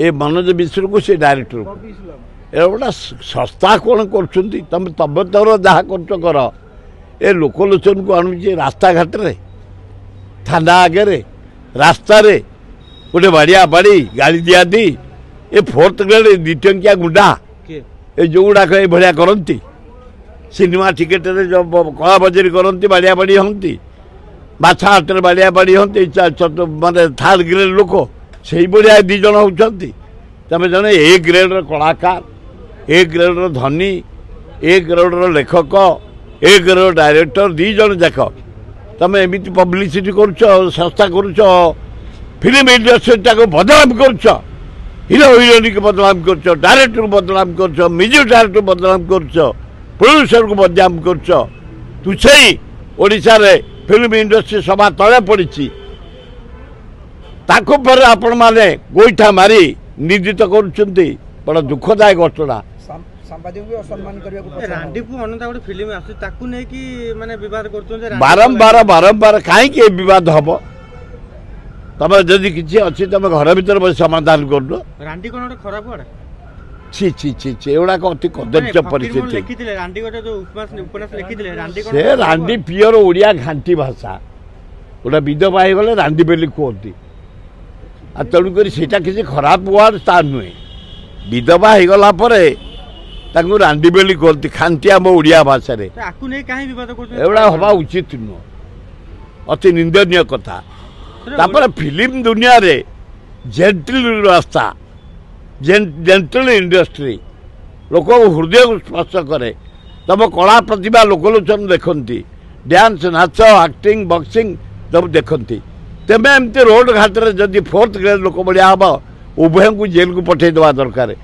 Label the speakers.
Speaker 1: ए मनोज मिश्र को से डायरेक्टर गोटा संस्था कौन कर तुम तब तर जहाँ कर ए लोकलोचन को आणुचे रास्ता घाट रे थाना आगे रास्ता रे गोटे बाड़िया बाड़ी गाड़ी दिया दी ए फोर्थ ग्रेड द्विटंकिया गुंडा ए जो गुड़ाक ये भाया करती सिनेमा टिकेट जो कला बजारी करती बाड़िया बाड़ी हमें बाछा हाटर बाड़िया बाड़ी हम माने थर्ड ग्रेड लोक से भाया दी जन होती तमें जन ए ग्रेड कलाकार ए ग्रेड धनी ए ग्रेड लेखक ए ग्रेड डायरेक्टर दी जन जाक तमें एमती पब्लिसिटी कर संस्था कर फिल्म इंडस्ट्री को बदनाम कर हिरो हिरोइन को बदनाम कर डायरेक्टर को बदनाम कर म्यूजिक डायरेक्टर बदनाम कर प्रोड्यूसर को बदनाम कर तुझे ओडिशा रे फिल्म इंडस्ट्री सभा तले पड़ी पर आपण माने गोईठा मारी निंदित कर बड़ा दुखदायक घटना बारंबार बारंबार कहीं बद हम तुम जदि किसी अच्छी तुम घर भर बस समाधान कर छि छि छि छि एगुड़ाक अति कदर्य परिस्थिति से रांडी पियर ओडिया घांटी भाषा गोटे विधवा हो गले रांडी बेली कहती तेणुक किसी खराब वार्ड ता नुहे विधवा हो गला रांडी बेली कहती खांटी आम ओडिया भाषा एगुड़ा हवा उचित नुह अति निंदनीय कथा तापर फिल्म दुनिया रे जेंटल रास्ता जेंटल इंडस्ट्री लोक हृदय को स्पर्श करे तुम कला प्रतिभा लोकलोचन देखती डांस नाच एक्टिंग बॉक्सिंग सब देखती तेमें एमती रोड घाट रे जदि फोर्थ ग्रेड लोक बढ़िया हम उभय को जेल को पठेदवा दरकार।